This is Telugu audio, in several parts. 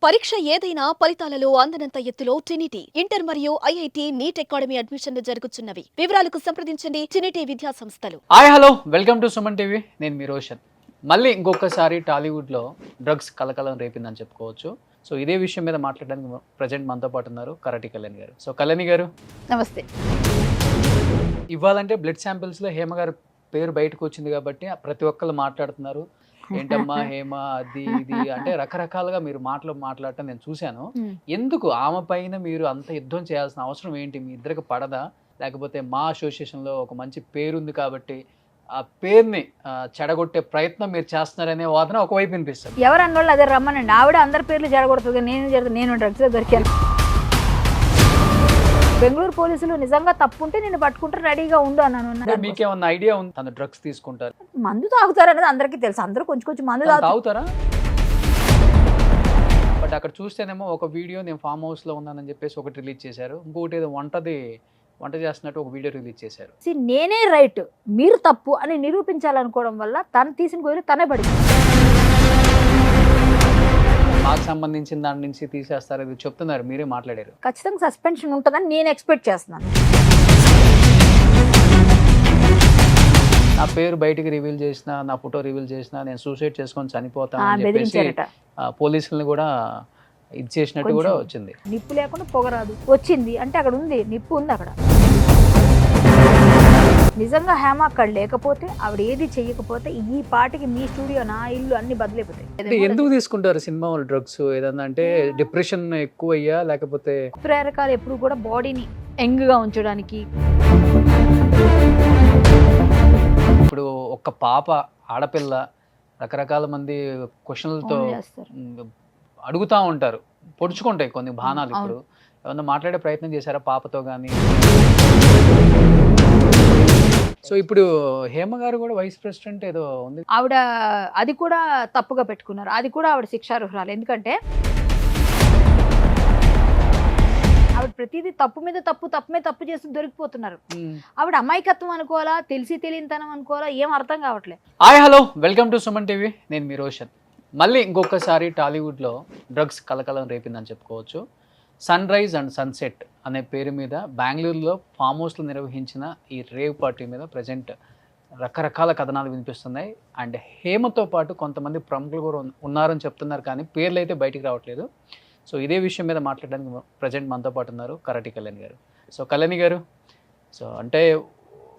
పరీక్ష ఏదైనా ఫలితాలలో అందనంత ఎత్తులో ట్రినిటీ ఇంటర్ మరియు ఐఐటి నీట్ అకాడమీ అడ్మిషన్లు జరుగుతున్నవి. వివరాలకు సంప్రదించండి ట్రినిటీ విద్యా సంస్థలు. Hi hello welcome to Suman TV. నేను మీ రోషన్. మళ్ళీ ఇంకొకసారి టాలీవుడ్లో డ్రగ్స్ కలకలం రేపిందని చెప్పుకోవచ్చు. సో ఇదే విషయం మీద మాట్లాడడానికి ప్రజెంట్ మనతో పాటు ఉన్నారు కరాటి కళ్యాణి గారు. సో కళ్యాణి గారు నమస్తే. ఇవ్వాలంటే బ్లడ్ శాంపిల్స్లో హేమ గారు పేరు బయటకు వచ్చింది కాబట్టి ప్రతి ఒక్కళ్ళు మాట్లాడుతున్నారు. ఏంటమ్మా హేమ అది ఇది అంటే రకరకాలుగా మీరు మాట్లాడటం నేను చూశాను. ఎందుకు ఆమె పైన మీరు అంత యుద్ధం చేయాల్సిన అవసరం ఏంటి? మీ ఇద్దరికి పడదా? లేకపోతే మా అసోసియేషన్లో ఒక మంచి పేరుంది కాబట్టి ఆ పేరుని చెడగొట్టే ప్రయత్నం మీరు చేస్తున్నారనే వాదన ఒకవైపు వినిపిస్తుంది. ఎవరు అన్నోళ్ళు అదే రమ్మనండి. ఆవిడ అందరి పేర్లు జడగొడుతుంది, నేను డ్రగ్స్ లో దొరికాను. బెంగళూరు పోలీసులు నిజంగా తప్పుంటే నేను పట్టుకుంటే రెడీగా ఉండు అన్నాను. మీకేమన్నా ఐడియా ఉంది తను డ్రగ్స్ తీసుకుంటారు? మందు తాగుతారు అనేది అందరికీ తెలుసు. అందరూ కొంచెం మందు తాగుతారా? బట్ అక్కడ చూస్తేనేమో ఒక వీడియో నేను ఫామ్ హౌస్ లో ఉన్నానని చెప్పేసి ఒకటి రిలీజ్ చేశారు, ఇంకొకటి ఏదో వంట చేస్తున్నట్టు ఒక వీడియో రిలీజ్ చేశారు. నేనే రైట్ మీరు తప్పు అని నిరూపించాలనుకోవడం వల్ల తను తీసిన గోయలు తనే పడింది. మాకు సంబంధించిన దాని నుంచి తీసేస్తారు ఇది చెప్తున్నారు, మీరే మాట్లాడారు. ఖచ్చితంగా సస్పెన్షన్ ఉంటుందని నేను ఎక్స్పెక్ట్ చేస్తున్నాను. నా పేరు బయటికి రివీల్ చేసిన, నా ఫోటో రివీల్ చేసిన, నేను సూసైడ్ చేసుకొని చనిపోతాను అని చెప్పేసి పోలీసులను కూడా ఇది చేసినట్టు కూడా వచ్చింది. నిప్పు లేకుండా పొగరాదు వచ్చింది అంటే అక్కడ ఉంది, నిప్పు ఉంది అక్కడ. నిజంగా హేమ అక్కడ లేకపోతే, ఆవిడ ఏది చెయ్యకపోతే ఈ పాటికి మీ స్టూడియో, నా ఇల్లు అన్ని బదిలిపోతాయి. ఎందుకు తీసుకుంటారు సినిమా వాళ్ళు డ్రగ్స్? ఏదన్నా అంటే డిప్రెషన్ ఎక్కువ అయ్యా లేకపోతే? ప్రేరకాలు ఎప్పుడు కూడా బాడీని యంగ్ గా ఉంచడానికి. ఇప్పుడు ఒక పాప ఆడపిల్ల రకరకాల మంది క్వశ్చన్లతో అడుగుతూ ఉంటారు, పొడుచుకుంటాయి కొన్ని బాణాలు. ఇప్పుడు ఏమన్నా మాట్లాడే ప్రయత్నం చేశారా పాపతో కానీ? సో ఇప్పుడు హేమ గారు కూడా వైస్ ప్రెసిడెంట్ ఏదో ఉంది, ఆవిడ అది కూడా తప్పుగా పెట్టుకున్నారు. అది కూడా ఆవిడ శిక్షార్హురాలు. ఎందుకంటే ఆవిడ ప్రతిదీ తప్పు మీద తప్పు చేస్తూ దొరికిపోతున్నారు. ఆవిడ అమాయకత్వం అనుకోవాలా, తెలియనితనం అనుకోవాలా, ఏం అర్థం కావట్లేదు. Hi hello welcome to Suman TV. నేను మీ రోషన్. మళ్ళీ ఇంకొకసారి టాలీవుడ్లో డ్రగ్స్ కలకలం రేపిందని చెప్పుకోవచ్చు. సన్ రైజ్ అండ్ సన్సెట్ అనే పేరు మీద బెంగళూరులో ఫామ్ హౌస్లో నిర్వహించిన ఈ రేవ్ పార్టీ మీద ప్రజెంట్ రకరకాల కథనాలు వినిపిస్తున్నాయి. అండ్ హేమతో పాటు కొంతమంది ప్రముఖులు కూడా ఉన్నారని చెప్తున్నారు, కానీ పేర్లు అయితే బయటికి రావట్లేదు. సో ఇదే విషయం మీద మాట్లాడడానికి ప్రజెంట్ మనతో పాటు ఉన్నారు కరాటి కళ్యాణి గారు. సో కళ్యాణి గారు, సో అంటే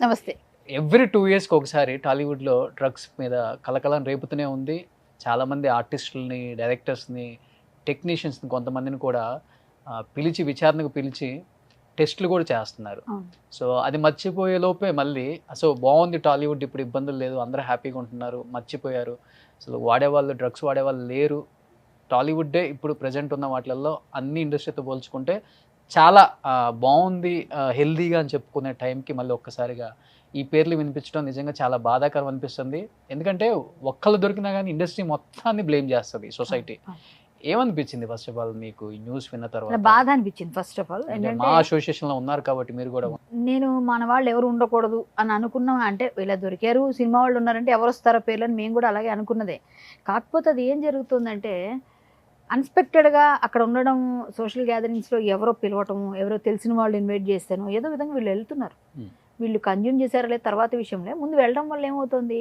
నమస్తే. ఎవ్రీ 2 yearsకి ఒకసారి టాలీవుడ్లో డ్రగ్స్ మీద కలకలం రేపుతూనే ఉంది. చాలామంది ఆర్టిస్టులని, డైరెక్టర్స్ని, టెక్నీషియన్స్ని కొంతమందిని కూడా పిలిచి విచారణకు పిలిచి టెస్టులు కూడా చేస్తున్నారు. సో అది మర్చిపోయే లోపే మళ్ళీ సో బాగుంది టాలీవుడ్, ఇప్పుడు ఇబ్బందులు లేదు, అందరూ హ్యాపీగా ఉంటున్నారు, మర్చిపోయారు, అసలు వాడేవాళ్ళు డ్రగ్స్ వాడేవాళ్ళు లేరు, టాలీవుడ్డే ఇప్పుడు ప్రజెంట్ ఉన్న వాటిల్లో అన్ని ఇండస్ట్రీతో పోల్చుకుంటే చాలా బాగుంది, హెల్దీగా అని చెప్పుకునే టైంకి మళ్ళీ ఒక్కసారిగా ఈ పేర్లు వినిపించడం నిజంగా చాలా బాధాకరం అనిపిస్తుంది. ఎందుకంటే ఒక్కళ్ళు దొరికినా కానీ ఇండస్ట్రీ మొత్తాన్ని బ్లేమ్ చేస్తుంది సొసైటీ. ఏమనిపించింది ఫస్ట్ ఆఫ్ ఆల్ మీకు ఈ న్యూస్ విన్న తర్వాత? బాధ అనిపించింది ఫస్ట్ ఆఫ్ ఆల్. మా అసోసియేషన్ లో ఉన్నారు కాబట్టి మీరు కూడా. నేను మన వాళ్ళు ఎవరు ఉండకూడదు అని అనుకున్నాం. అంటే ఇలా దొరికారు, సినిమా వాళ్ళు ఉన్నారంటే ఎవరు వస్తారో పేర్లని మేము కూడా అలాగే అనుకున్నదే. కాకపోతే అది ఏం జరుగుతుందంటే అన్ఎక్స్పెక్టెడ్గా అక్కడ ఉండడం, సోషల్ గ్యాదరింగ్స్లో ఎవరో పిలవటము, ఎవరో తెలిసిన వాళ్ళు ఇన్వైట్ చేస్తాను, ఏదో విధంగా వీళ్ళు వెళ్తున్నారు. వీళ్ళు కన్జ్యూమ్ చేశారా లేదు తర్వాత విషయంలో, ముందు వెళ్ళడం వల్ల ఏమవుతుంది,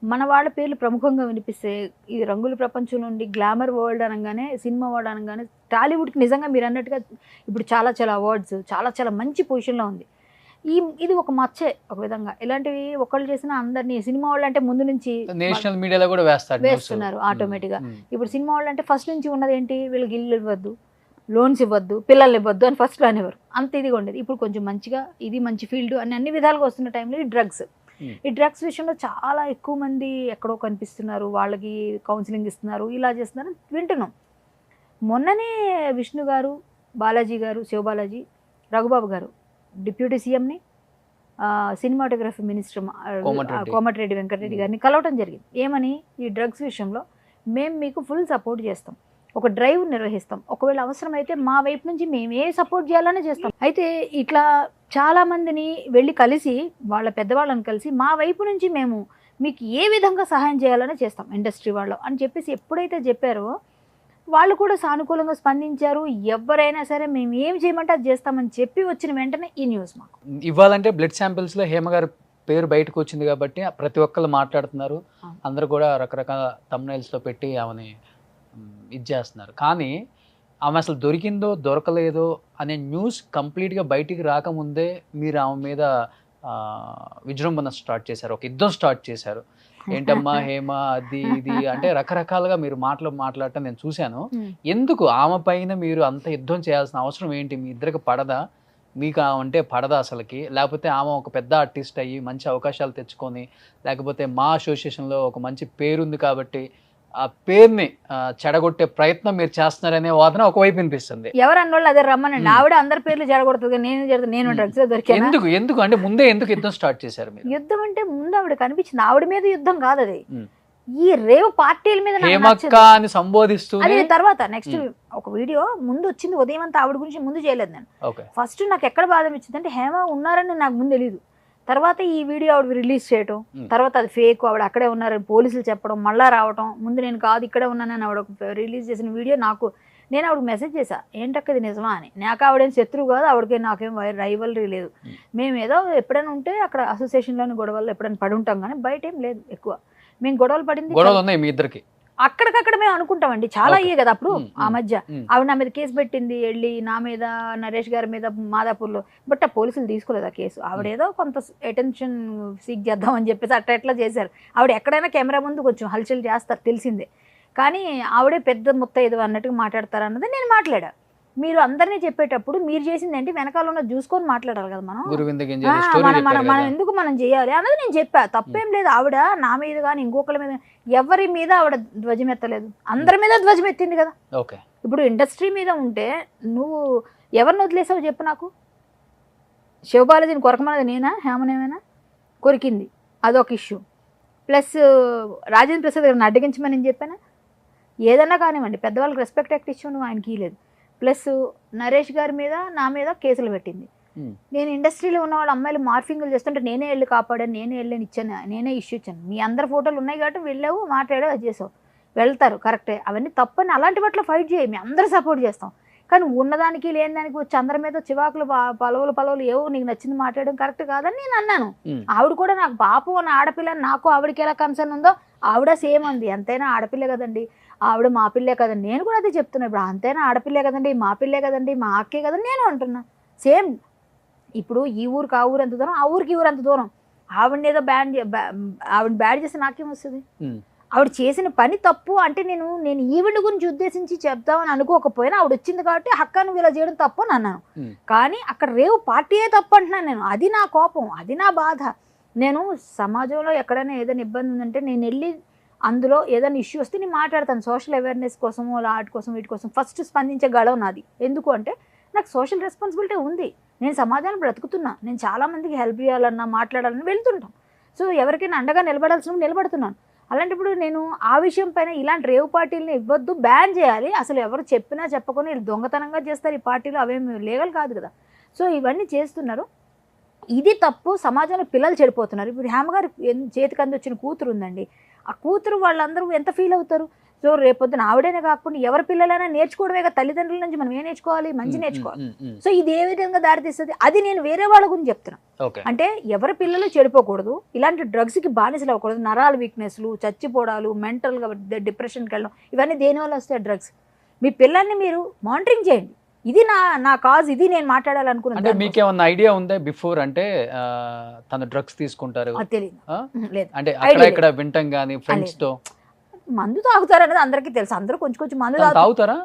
మన వాళ్ళ పేర్లు ప్రముఖంగా వినిపిస్తే ఈ రంగుల ప్రపంచం నుండి గ్లామర్ వరల్డ్ అనగానే, సినిమా వరల్డ్ అనగానే టాలీవుడ్కి నిజంగా మీరు అన్నట్టుగా ఇప్పుడు చాలా అవార్డ్స్, చాలా మంచి పొజిషన్లో ఉంది. ఇది ఒక మచ్చే ఒక విధంగా. ఇలాంటివి ఒకళ్ళు చేసిన అందరినీ, సినిమా వాళ్ళు అంటే ముందు నుంచి నేషనల్ మీడియాలో కూడా వేస్తున్నారు ఆటోమేటిక్గా. ఇప్పుడు సినిమా వాళ్ళు అంటే ఫస్ట్ నుంచి ఉన్నది ఏంటి, వీళ్ళకి ఇల్లు ఇవ్వద్దు, లోన్స్ ఇవ్వద్దు, పిల్లలు ఇవ్వద్దు అని ఫస్ట్ అనేవారు. అంత ఇదిగా ఉండేది. ఇప్పుడు కొంచెం మంచిగా ఇది మంచి ఫీల్డ్ అని అన్ని విధాలుగా వస్తున్న టైంలో ఈ డ్రగ్స్ విషయంలో చాలా ఎక్కువ మంది ఎక్కడో కనిపిస్తున్నారు, వాళ్ళకి కౌన్సిలింగ్ ఇస్తున్నారు, ఇలా చేస్తున్నారు వింటున్నాం. మొన్ననే విష్ణు గారు, బాలాజీ గారు, శివబాలాజీ, రఘుబాబు గారు డిప్యూటీ సీఎంని, సినిమాటోగ్రఫీ మినిస్టర్ కోమటిరెడ్డి వెంకటరెడ్డి గారిని కలవటం జరిగింది. ఏమని, ఈ డ్రగ్స్ విషయంలో మేము మీకు ఫుల్ సపోర్ట్ చేస్తాం, ఒక డ్రైవ్ నిర్వహిస్తాం, ఒకవేళ అవసరమైతే మా వైపు నుంచి మేము ఏ సపోర్ట్ చేయాలనే చేస్తాం. అయితే ఇట్లా చాలామందిని వెళ్ళి కలిసి, వాళ్ళ పెద్దవాళ్ళని కలిసి మా వైపు నుంచి మేము మీకు ఏ విధంగా సహాయం చేయాలనే చేస్తాం ఇండస్ట్రీ వాళ్ళు అని చెప్పేసి ఎప్పుడైతే చెప్పారో వాళ్ళు కూడా సానుకూలంగా స్పందించారు. ఎవరైనా సరే మేము ఏం చేయమంటే అది చేస్తామని చెప్పి వచ్చిన వెంటనే ఈ న్యూస్ మాకు ఇవ్వాలంటే బ్లడ్ శాంపిల్స్లో హేమ గారి పేరు బయటకు వచ్చింది కాబట్టి ప్రతి ఒక్కళ్ళు మాట్లాడుతున్నారు, అందరూ కూడా రకరకాల thumbnails-లో పెట్టి ఆమెని ఇది చేస్తున్నారు. కానీ ఆమె అసలు దొరికిందో దొరకలేదో అనే న్యూస్ కంప్లీట్గా బయటికి రాకముందే మీరు ఆమె మీద విజృంభణ స్టార్ట్ చేశారు, ఒక యుద్ధం స్టార్ట్ చేశారు. ఏంటమ్మా హేమ అది ఇది అంటే రకరకాలుగా మీరు మాట్లాడటం నేను చూశాను. ఎందుకు ఆమె పైన మీరు అంత యుద్ధం చేయాల్సిన అవసరం ఏంటి? మీ ఇద్దరికి పడదా? మీకు అంటే పడదా అసలుకి? లేకపోతే ఆమె ఒక పెద్ద ఆర్టిస్ట్ అయ్యి మంచి అవకాశాలు తెచ్చుకొని, లేకపోతే మా అసోసియేషన్లో ఒక మంచి పేరుంది కాబట్టి ఆ పేరుని చెడగొట్టే ప్రయత్నం మీరు చేస్తున్నారనే వాదన ఒకవైపు వినిపిస్తుంది. ఎవరు అన్నోళ్ళు అదే రమ్మనండి. ఆవిడ అందరి పేర్లు జరగొడుతుంది, నేను డ్రగ్స్ లో దొరికాను. ఎందుకు అంటే ముందే ఎందుకు యుద్ధం స్టార్ట్ చేశారు మీరు? యుద్ధం అంటే ముందు ఆవిడ కనిపించింది, ఆవిడ మీద యుద్ధం కాదు అది, ఈ రేవు పార్టీల మీద హేమక్క అని సంబోధిస్తూ. అది తర్వాత నెక్స్ట్ ఒక వీడియో ముందు వచ్చింది, ఉదయం అంతా ఆవిడ గురించి ముందు చేయలేదు నేను. ఫస్ట్ నాకు ఎక్కడ బాధ అనిపించింది అంటే హేమ ఉన్నారని నాకు ముందు తెలియదు. తర్వాత ఈ వీడియో ఆవిడ రిలీజ్ చేయటం, తర్వాత అది ఫేక్, ఆవిడ అక్కడే ఉన్నారని పోలీసులు చెప్పడం, మళ్ళా రావటం, ముందు నేను కాదు ఇక్కడే ఉన్నానని ఆవిడ రిలీజ్ చేసిన వీడియో నేను ఆవిడకి మెసేజ్ చేశా, ఏంటక్క ఇది నిజమా అని. నాకు ఆవిడేం శత్రువు కాదు, ఆవిడకి నాకేం రైవలరీ లేదు. మేము ఏదో ఎప్పుడైనా ఉంటే అక్కడ అసోసియేషన్లోని గొడవల్లో ఎప్పుడైనా పడి ఉంటాం, కానీ బయట ఏం లేదు ఎక్కువ. మేము గొడవలు పడింది మీ ఇద్దరికి అక్కడికక్కడ మేము అనుకుంటామండి, చాలా అయ్యే కదా అప్పుడు. ఆ మధ్య ఆవిడ నా మీద కేసు పెట్టింది, వెళ్ళి నా మీద, నరేష్ గారి మీద మాదాపూర్లో. బట్ ఆ పోలీసులు తీసుకోలేదు ఆ కేసు. ఆవిడేదో కొంత అటెన్షన్ సీక్ చేద్దామని చెప్పేసి ఎట్లా చేశారు. ఆవిడ ఎక్కడైనా కెమెరా ముందు కొంచెం హల్చల్ చేస్తారు తెలిసిందే, కానీ ఆవిడే పెద్ద ముత్తైదు అన్నట్టుగా మాట్లాడతారు అన్నది నేను మాట్లాడా. మీరు అందరినీ చెప్పేటప్పుడు మీరు చేసింది ఏంటి, వెనకాల ఉన్న చూసుకొని మాట్లాడాలి కదా మనం. మనం ఎందుకు మనం చేయాలి అన్నది నేను చెప్పా, తప్పేం లేదు. ఆవిడ నా మీద కానీ ఇంకొకరి మీద, ఎవరి మీద ఆవిడ ధ్వజం ఎత్తలేదు, అందరి మీద ధ్వజం ఎత్తింది కదా. ఇప్పుడు ఇండస్ట్రీ మీద ఉంటే నువ్వు ఎవరిని వదిలేసావు చెప్పు నాకు. శివబాలాజీని కొరకమన్నది నేనా, హేమనేమైనా కొరికింది, అదొక ఇష్యూ. ప్లస్ రాజేంద్ర ప్రసాద్ గారిని అడ్డగించమని నేను చెప్పానా. ఏదన్నా కానివ్వండి, పెద్దవాళ్ళకి రెస్పెక్ట్ యాక్ట్ ఇచ్చి నువ్వు ఆయనకి ఇవ్వలేదు. ప్లస్ నరేష్ గారి మీద, నా మీద కేసులు పెట్టింది. నేను ఇండస్ట్రీలో ఉన్న వాళ్ళ అమ్మాయిలు మార్ఫింగ్లు చేస్తుంటే నేనే వెళ్ళి కాపాడాను, నేనే వెళ్ళని ఇచ్చాను, నేనే ఇష్యూ ఇచ్చాను. మీ అందరి ఫోటోలు ఉన్నాయి కాబట్టి వెళ్ళావు, మాట్లాడావు, అది చేసావు, వెళ్తారు కరెక్టే. అవన్నీ తప్పని అలాంటి వాటిలో ఫైట్ చేయి, మేము అందరూ సపోర్ట్ చేస్తాం. కానీ ఉన్నదానికి లేని దానికి వచ్చి అందరి మీద చివాకులు పలవలు ఏవో నీకు నచ్చింది మాట్లాడడం కరెక్ట్ కాదని నేను అన్నాను. ఆవిడ కూడా నాకు పాపం అన్న ఆడపిల్ల, నాకు ఆవిడకి ఎలా కన్సర్న్ ఉందో ఆవిడ సేమ్ ఉంది. ఎంతైనా ఆడపిల్ల కదండి, ఆవిడ మా పిల్లే కదండి. నేను కూడా అదే చెప్తున్నా, ఇప్పుడు అంతైనా ఆడపిల్లే కదండి, మా పిల్లే కదండి, మా అక్కే కదండి నేను అంటున్నా. సేమ్ ఇప్పుడు ఈ ఊరికి ఆ ఊరు ఎంత దూరం, ఆ ఊరికి ఈ ఊరు ఎంత దూరం. ఆవిడని ఏదో ఆవిడ బ్యాడ్ చేస్తే నాకేం వస్తుంది? ఆవిడ చేసిన పని తప్పు అంటే నేను ఈవిడ గురించి ఉద్దేశించి చెప్తామని అనుకోకపోయినా ఆవిడ వచ్చింది కాబట్టి హక్కా నువ్వు ఇలా చేయడం తప్పు అని అన్నాను. కానీ అక్కడ రేవు పార్టీయే తప్పు అంటున్నాను నేను. అది నా కోపం, అది నా బాధ. నేను సమాజంలో ఎక్కడైనా ఏదైనా ఇబ్బంది ఉందంటే నేను వెళ్ళి అందులో ఏదైనా ఇష్యూ వస్తే నేను మాట్లాడతాను. సోషల్ అవేర్నెస్ కోసము, ఆర్ట్ కోసం, వీటి కోసం ఫస్ట్ స్పందించే గడవ నాది. ఎందుకు అంటే నాకు సోషల్ రెస్పాన్సిబిలిటీ ఉంది. నేను సమాజాన్ని బ్రతుకుతున్నా, నేను చాలామందికి హెల్ప్ చేయాలన్నా మాట్లాడాలని వెళ్తుంటాం. సో ఎవరికైనా అండగా నిలబడుతున్నాను. అలాంటప్పుడు నేను ఆ విషయం పైన ఇలాంటి రేవు పార్టీలని ఇవ్వద్దు, బ్యాన్ చేయాలి. అసలు ఎవరు చెప్పినా చెప్పకుండా వీళ్ళు దొంగతనంగా చేస్తారు ఈ పార్టీలు, అవేమి లీగల్ కాదు కదా. సో ఇవన్నీ చేస్తున్నారు, ఇది తప్పు. సమాజంలో పిల్లలు చెడిపోతున్నారు. ఇప్పుడు హేమ గారి చేతికి వచ్చిన కూతురు ఉందండి, ఆ కూతురు వాళ్ళందరూ ఎంత ఫీల్ అవుతారు. సో రేపొద్దున ఆవిడైనా కాకుండా ఎవరి పిల్లలైనా నేర్చుకోవడమే కదా, తల్లిదండ్రుల నుంచి మనం ఏం నేర్చుకోవాలి, మంచి నేర్చుకోవాలి. సో ఇది ఏ విధంగా దారితీస్తుంది అది నేను వేరే వాళ్ళ గురించి చెప్తున్నాను. అంటే ఎవరి పిల్లలు చెడిపోకూడదు, ఇలాంటి డ్రగ్స్కి బానిసలు అవ్వకూడదు. నరాల వీక్నెస్లు, చచ్చిపోవడాలు, మెంటల్గా డిప్రెషన్కి వెళ్ళడం, ఇవన్నీ దేనివల్ల వస్తాయి డ్రగ్స్. మీ పిల్లల్ని మీరు మానిటరింగ్ చేయండి. ఇది నా కాజ్, ఇది నేను మాట్లాడాలనుకున్నాను. మీకేమన్నా ఐడియా ఉందా బిఫోర్ అంటే తన డ్రగ్స్ తీసుకుంటారు తెలియదు అంటే అక్కడ ఇక్కడ వింటాం గానీ ఫ్రెండ్స్ తో మందు తాగుతారు అనేది అందరికీ తెలుసు. అందరూ కొంచెం మందు తాగుతారా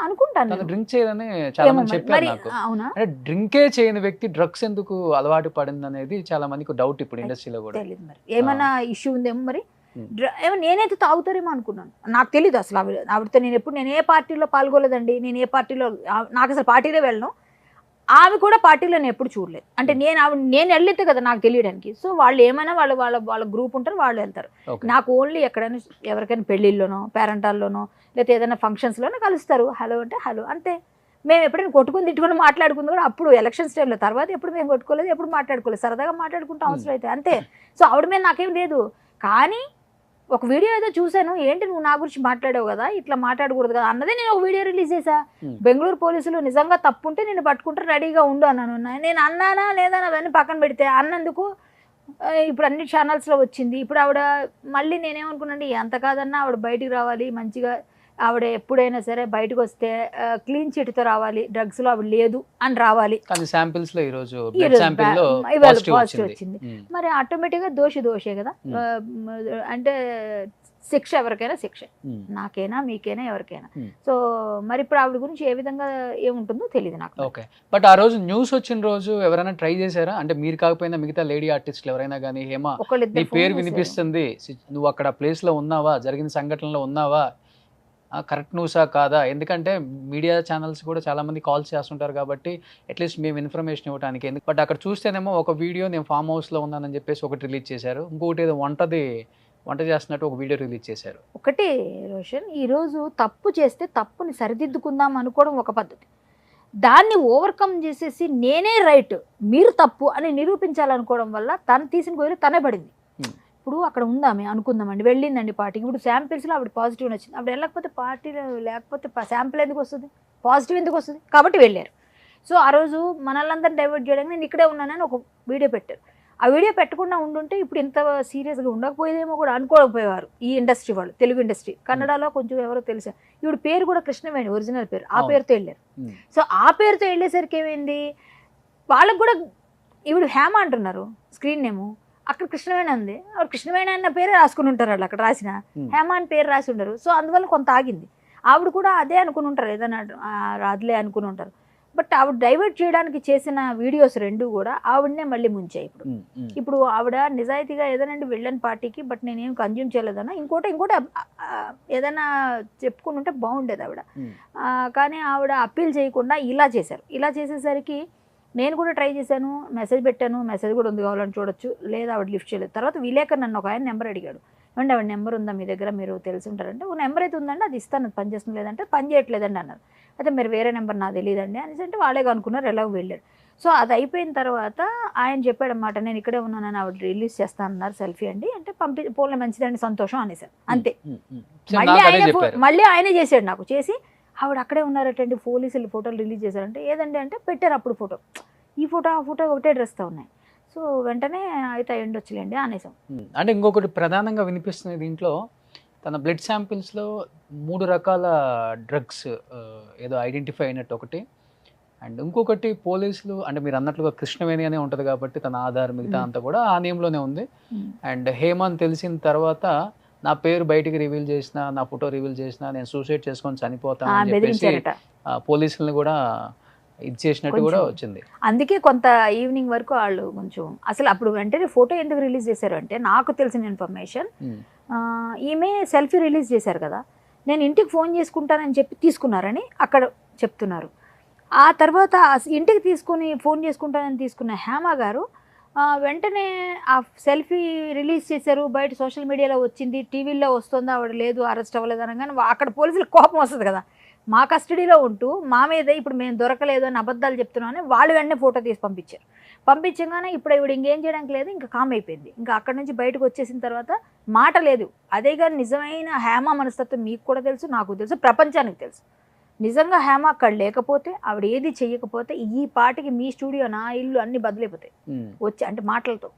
అనుకుంటాను. డ్రింక్ చేయదని చాలా మంది చెప్పారు నాకు. అంటే డ్రింకే చేయని వ్యక్తి డ్రగ్స్ ఎందుకు అలవాటు పడింది అనేది చాలా మందికి డౌట్ ఇప్పుడు ఇండస్ట్రీలో కూడా. తెలియదు మరి ఏమైనా ఇష్యూ ఉందేమో మరి. నేనైతే తాగుతారేమో అనుకున్నాను, నాకు తెలీదు అసలు. ఆవిడతో నేను ఏ పార్టీలో పాల్గొలేదండి, నేను ఏ పార్టీలో, నాకు అసలు పార్టీలో వెళ్ళను. ఆమె కూడా పార్టీలో నేను ఎప్పుడు చూడలేదు. అంటే నేను వెళ్ళితే కదా నాకు తెలియడానికి. సో వాళ్ళు ఏమైనా వాళ్ళ గ్రూప్ ఉంటారు, వాళ్ళు వెళ్తారు. నాకు ఓన్లీ ఎక్కడైనా ఎవరికైనా పెళ్ళిళ్ళలోనో, పేరెంటాల్లోనో, లేకపోతే ఏదైనా ఫంక్షన్స్లోనో కలుస్తారు. హలో అంటే హలో అంతే. మేము ఎప్పుడైనా తిట్టుకుని మాట్లాడుకుంది కూడా అప్పుడు ఎలక్షన్స్ టైంలో. తర్వాత ఎప్పుడు మేము కొట్టుకోలేదు, ఎప్పుడు మాట్లాడుకోలేదు, సరదాగా మాట్లాడుకుంటాం అవసరం అయితే అంతే. సో ఆవిడ మీద నాకేం లేదు. కానీ ఒక వీడియో ఏదో చూశాను, ఏంటి నువ్వు నా గురించి మాట్లాడావు కదా, ఇట్లా మాట్లాడకూడదు కదా అన్నదే నేను ఒక వీడియో రిలీజ్ చేశా. బెంగళూరు పోలీసులు నిజంగా తప్పుంటే నేను పట్టుకుంటారు, రెడీగా ఉండు అన్నాను. నేను అన్నానా లేదా అవన్నీ పక్కన పెడితే అన్నందుకు ఇప్పుడు అన్ని ఛానల్స్లో వచ్చింది. ఇప్పుడు ఆవిడ మళ్ళీ నేనేమనుకున్నాండి, ఎంత కాదన్నా ఆవిడ బయటికి రావాలి మంచిగా. ఆవిడ ఎప్పుడైనా సరే బయటకు వస్తే క్లీన్ చిట్తో రావాలి, డ్రగ్స్లో ఆవిడ లేదు అని రావాలి. పాజిటివ్ వచ్చింది. మరి ఆటోమేటిక్గా దోషే కదా. అంటే శిక్ష ఎవరికైనా శిక్ష, నాకైనా మీకైనా ఎవరికైనా. సో మరి ఇప్పుడు ఆవిడ గురించి ఏ విధంగా ఏముంటుందో తెలియదు నాకు. ఓకే, బట్ ఆ రోజు న్యూస్ వచ్చిన రోజు ఎవరైనా ట్రై చేశారా? అంటే మీరు కాకపోయినా మిగతా లేడీ ఆర్టిస్టులు ఎవరైనా కానీ, హేమ నీ పేరు వినిపిస్తుంది, నువ్వు అక్కడ ప్లేస్ లో ఉన్నావా, జరిగిన సంఘటనలో ఉన్నావా, కరెక్ట్ న్యూసా కాదా? ఎందుకంటే మీడియా ఛానల్స్ కూడా చాలా మంది కాల్స్ చేస్తుంటారు కాబట్టి అట్లీస్ట్ మేము ఇన్ఫర్మేషన్ ఇవ్వడానికి. బట్ అక్కడ చూస్తేనేమో ఒక వీడియో నేను ఫామ్ హౌస్ లో ఉన్నానని చెప్పేసి ఒకటి రిలీజ్ చేశారు, ఇంకొకటి ఏదో వంట చేస్తున్నట్టు ఒక వీడియో రిలీజ్ చేశారు. ఒకటి రోషన్, ఈరోజు తప్పు చేస్తే తప్పుని సరిదిద్దుకుందాం అనుకోవడం ఒక పద్ధతి, దాన్ని ఓవర్కమ్ చేసేసి నేనే రైట్ మీరు తప్పు అని నిరూపించాలనుకోవడం వల్ల తను తీసిన గొయ్యి తనే పడింది. ఇప్పుడు అక్కడ ఉందామే అనుకుందామండి, వెళ్ళిందండి పార్టీకి, ఇప్పుడు శాంపిల్స్లో ఆవిడ పాజిటివ్ వచ్చింది, ఆవిడ వెళ్ళకపోతే పార్టీలో లేకపోతే శాంపిల్ ఎందుకు వస్తుంది, పాజిటివ్ ఎందుకు వస్తుంది, కాబట్టి వెళ్ళారు. సో ఆ రోజు మనల్ని డైవర్ట్ చేయడానికి నేను ఇక్కడే ఉన్నానని ఒక వీడియో పెట్టారు. ఆ వీడియో పెట్టకుండా ఉండుంటే ఇప్పుడు ఇంత సీరియస్గా ఉండకపోయేదేమో కూడా అనుకోకపోయేవారు ఈ ఇండస్ట్రీ వాళ్ళు, తెలుగు ఇండస్ట్రీ. కన్నడలో కొంచెం ఎవరో తెలుసా, ఇప్పుడు పేరు కూడా కృష్ణవేణి ఒరిజినల్ పేరు, ఆ పేరుతో వెళ్ళారు. సో ఆ పేరుతో వెళ్ళేసరికి ఏమైంది, వాళ్ళకు కూడా ఇప్పుడు హేమ అంటున్నారు స్క్రీన్ నేము, అక్కడ కృష్ణవేణి ఉంది, ఆవిడ కృష్ణవేణి అన్న పేరే రాసుకుని ఉంటారు వాళ్ళు, అక్కడ రాసిన హేమ అని పేరు రాసి ఉండరు. సో అందువల్ల కొంత ఆగింది. ఆవిడ కూడా అదే అనుకుని ఉంటారు, ఏదైనా రాదులే అనుకుని ఉంటారు. బట్ ఆవిడ డైవర్ట్ చేయడానికి చేసిన వీడియోస్ రెండు కూడా ఆవిడనే మళ్ళీ ముంచాయి. ఇప్పుడు ఆవిడ నిజాయితీగా ఏదైనా వెళ్ళని పార్టీకి, బట్ నేనేం కన్జ్యూమ్ చేయలేదన్నా ఇంకోటి ఏదైనా చెప్పుకుని ఉంటే బాగుండేది ఆవిడ. కానీ ఆవిడ అప్పీల్ చేయకుండా ఇలా చేశారు. ఇలా చేసేసరికి నేను కూడా ట్రై చేశాను, మెసేజ్ పెట్టాను, మెసేజ్ కూడా ఉంది కావాలని చూడొచ్చు, లేదా ఆవిడ లిఫ్ట్ చేయలేదు. తర్వాత విలేకర్ నన్ను ఒక ఆయన నెంబర్ అడిగాడు, ఏమంటే ఆవిడ నెంబర్ ఉందా మీ దగ్గర, మీరు తెలిసి ఉంటారంటే ఒక నెంబర్ అయితే ఉందండి, అది ఇస్తాను, అది పని చేస్తుంది లేదంటే పని చేయట్లేదండి అన్నారు. అయితే మీరు వేరే నెంబర్ నాకు తెలియదండి అనేసి అంటే వాళ్ళే అనుకున్నారు, ఎలాగో వెళ్ళారు. సో అది అయిపోయిన తర్వాత ఆయన చెప్పాడన్నమాట, నేను ఇక్కడే ఉన్నానని ఆవిడ రిలీజ్ చేస్తానన్నారు సెల్ఫీ అండి అంటే, పోలే మంచిదండి సంతోషం అనేసారు, అంతే. మళ్ళీ ఆయనే చేశాడు నాకు, చేసి ఆవిడ అక్కడే ఉన్నారటండి, పోలీసులు ఫోటోలు రిలీజ్ చేశారంటే, ఏదండి అంటే పెట్టారు అప్పుడు ఫోటో, ఈ ఫోటో ఆ ఫోటో ఒకటే డ్రెస్తో ఉన్నాయి. సో వెంటనే అయితే ఎండొచ్చులేండి అనేసాం. అంటే ఇంకొకటి ప్రధానంగా వినిపిస్తుంది దీంట్లో, తన బ్లడ్ శాంపిల్స్లో 3 రకాల డ్రగ్స్ ఏదో ఐడెంటిఫై అయినట్టు ఒకటి, అండ్ ఇంకొకటి పోలీసులు అంటే మీరు అన్నట్లుగా కృష్ణవేణి అనే ఉంటుంది కాబట్టి తన ఆధార్ మిగతా అంతా కూడా ఆ నేమ్లోనే ఉంది. అండ్ హేమంత్ తెలిసిన తర్వాత నా పేరు బయటికి రివీల్ చేసిన, నా ఫోటో రివీల్ చేసిన, నేను సూసైడ్ చేసుకొని చనిపోతాను అని చెప్పేసి పోలీసులను కూడా ఇది చేసినట్టు కూడా వచ్చింది. అందుకే కొంత ఈవినింగ్ వరకు వాళ్ళు కొంచెం అసలు అప్పుడు వెంటనే ఫోటో ఎందుకు రిలీజ్ చేశారు అంటే, నాకు తెలిసిన ఇన్ఫర్మేషన్ ఈమె సెల్ఫీ రిలీజ్ చేశారు కదా, నేను ఇంటికి ఫోన్ చేసుకుంటానని చెప్పి తీసుకున్నారని అక్కడ చెప్తున్నారు. ఆ తర్వాత ఇంటికి తీసుకుని ఫోన్ చేసుకుంటానని తీసుకున్న హేమ గారు వెంటనే ఆ సెల్ఫీ రిలీజ్ చేశారు, బయట సోషల్ మీడియాలో వచ్చింది, టీవీల్లో వస్తుందా, ఆవిడ లేదు అరెస్ట్ అవ్వలేదు అనగానే అక్కడ పోలీసులకు కోపం వస్తుంది కదా, మా కస్టడీలో ఉంటూ మా మీద ఇప్పుడు మేము దొరకలేదు అని అబద్ధాలు చెప్తున్నామని వాళ్ళు వెంటనే ఫోటో తీసి పంపించారు. పంపించగానే ఇప్పుడు ఇవిడ ఇంకేం చేయడానికి లేదు, ఇంకా కామ్ అయిపోయింది. ఇంకా అక్కడ నుంచి బయటకు వచ్చేసిన తర్వాత మాట లేదు. అదే కానీ నిజమైన హేమ మనస్తత్వం మీకు కూడా తెలుసు, నాకు తెలుసు, ప్రపంచానికి తెలుసు. నిజంగా హేమ అక్కడ లేకపోతే, ఆవిడ ఏది చెయ్యకపోతే ఈ పాటికి మీ స్టూడియో నా ఇల్లు అన్ని బదులైపోతాయి వచ్చి, అంటే మాటలతో.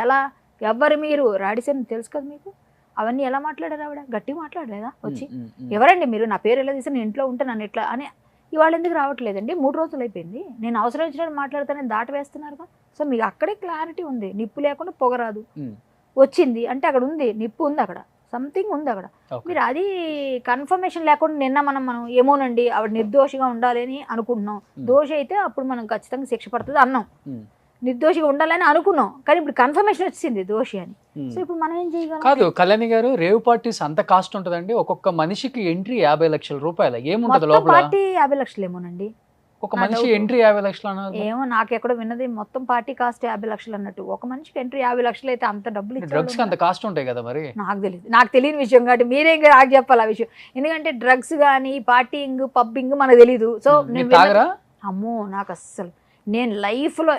ఎలా ఎవరు మీరు రాడిసన్ తెలుసు కదా మీకు, అవన్నీ ఎలా మాట్లాడారు, ఆవిడ గట్టిగా మాట్లాడలేదా వచ్చి, ఎవరండి మీరు, నా పేరు ఎలా తీసి నేను ఇంట్లో ఉంటే నన్ను ఎట్లా అని. ఇవాళ ఎందుకు రావట్లేదండి, 3 రోజులు అయిపోయింది, నేను అవసరం వచ్చినట్టు మాట్లాడితేనే దాటి వేస్తున్నారుగా. సో మీకు అక్కడే క్లారిటీ ఉంది, నిప్పు లేకుండా పొగరాదు వచ్చింది అంటే అక్కడ ఉంది, నిప్పు ఉంది, అక్కడ సంథింగ్ ఉంది అక్కడ. మీరు అది కన్ఫర్మేషన్ లేకుండా నిన్న మనం ఏమోనండి ఆవిడ నిర్దోషిగా ఉండాలి అని అనుకుంటున్నాం, దోషి అయితే అప్పుడు మనం ఖచ్చితంగా శిక్ష పడుతుంది అన్నాం, నిర్దోషిగా ఉండాలని అనుకున్నాం, కానీ ఇప్పుడు కన్ఫర్మేషన్ వచ్చింది దోషి అని. సో ఇప్పుడు మనం ఏం చేయగలం? కాదు కళ్యాణి గారు, రేవ్ పార్టీస్ అంత కాస్ట్ ఉంటుందండి, ఒక్కొక్క మనిషికి ఎంట్రీ 50 లక్షల రూపాయలు, ఏముంటది లోపల? పార్టీ 50 లక్షలు ఏమోనండి, ఒక మనిషి ఎంట్రీ 50 లక్షలు అన్నారు. ఏమో నాకెక్కడ విన్నది మొత్తం పార్టీ కాస్ట్ 50 లక్షలు అన్నట్టు. ఒక మనిషికి ఎంట్రీ 50 లక్షలు అయితే అంత డబ్బులు డ్రగ్స్ అంత కాస్ట్ ఉంటాయి కదా మరి? నాకు తెలియదు, నాకు తెలియని విషయం కాబట్టి మీరే నాకు చెప్పాలి ఆ విషయం. ఎందుకంటే డ్రగ్స్ కానీ పార్టీయింగ్ పబ్బింగ్ మనకు తెలీదు. సో అమ్మో నాకు అస్సలు, నేను లైఫ్లో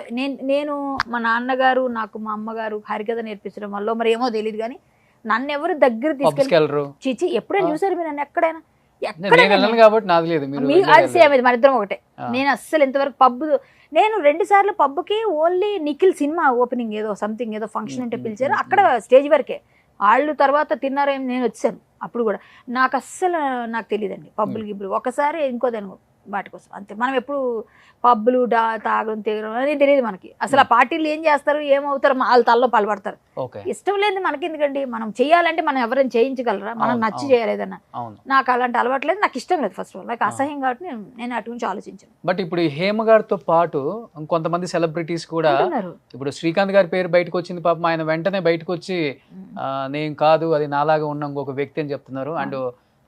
నేను మా నాన్నగారు నాకు మా అమ్మగారు హరికథ నేర్పించడం వల్ల మరి ఏమో తెలియదు కానీ నన్ను ఎవరు దగ్గర పబ్స్కి తీసుకెళ్ళి వెళ్ళరు. చిచి ఎప్పుడైనా చూసారు మీరు నన్ను ఎక్కడైనా? నేను వెళ్ళను కాబట్టి నాది లేదు. మీరు అది సేమ్ ఇది, మన ఇద్దరం ఒకటే. ఆ. నేను అస్సలు ఇంతవరకు పబ్, నేను 2 సార్లు పబ్కి ఓన్లీ నిఖిల్ సినిమా ఓపెనింగ్ ఏదో సంథింగ్ ఏదో ఫంక్షన్ ఉంటే పిలిచారు, అక్కడ స్టేజ్ వరకే. వాళ్ళు తర్వాత తిన్నారేం, నేను వచ్చాను అప్పుడు కూడా. నాకు అస్సలు నాకు తెలియదండి పబ్బులు గిబ్బులు. ఒకసారి ఇంకో దాని వాటి కోసం అంతే. మనం ఎప్పుడు పబ్బులు తాగడం తిరగడం అనేది తెలియదు మనకి. అసలు ఆ పార్టీలు ఏం చేస్తారు ఏమవుతారు వాళ్ళ తల్లో పాల్పడతారు. ఓకే. ఇష్టం లేదు మనకి ఎందుకండి, మనం చేయాలంటే మనం ఎవరైనా చేయించగలరా? మనం అవును, నచ్చి అవును. చేయలేదన్నా. అవును. నాకు అలాంటి అలవాటు లేదు, నాకు ఇష్టం లేదు. ఫస్ట్ ఆఫ్ ఆల్ నాకు అసహ్యం కాబట్టి నేను అటు నుంచి ఆలోచించాను. బట్ ఇప్పుడు ఈ హేమ గారితో పాటు ఇంకొంతమంది సెలబ్రిటీస్ కూడా, అంటున్నారు. ఇప్పుడు శ్రీకాంత్ గారి పేరు బయటకు వచ్చింది పాపం, ఆయన వెంటనే బయటకు వచ్చి నేను కాదు అది నాలాగా ఉన్న ఇంకొక వ్యక్తి అని చెప్తున్నారు. అండ్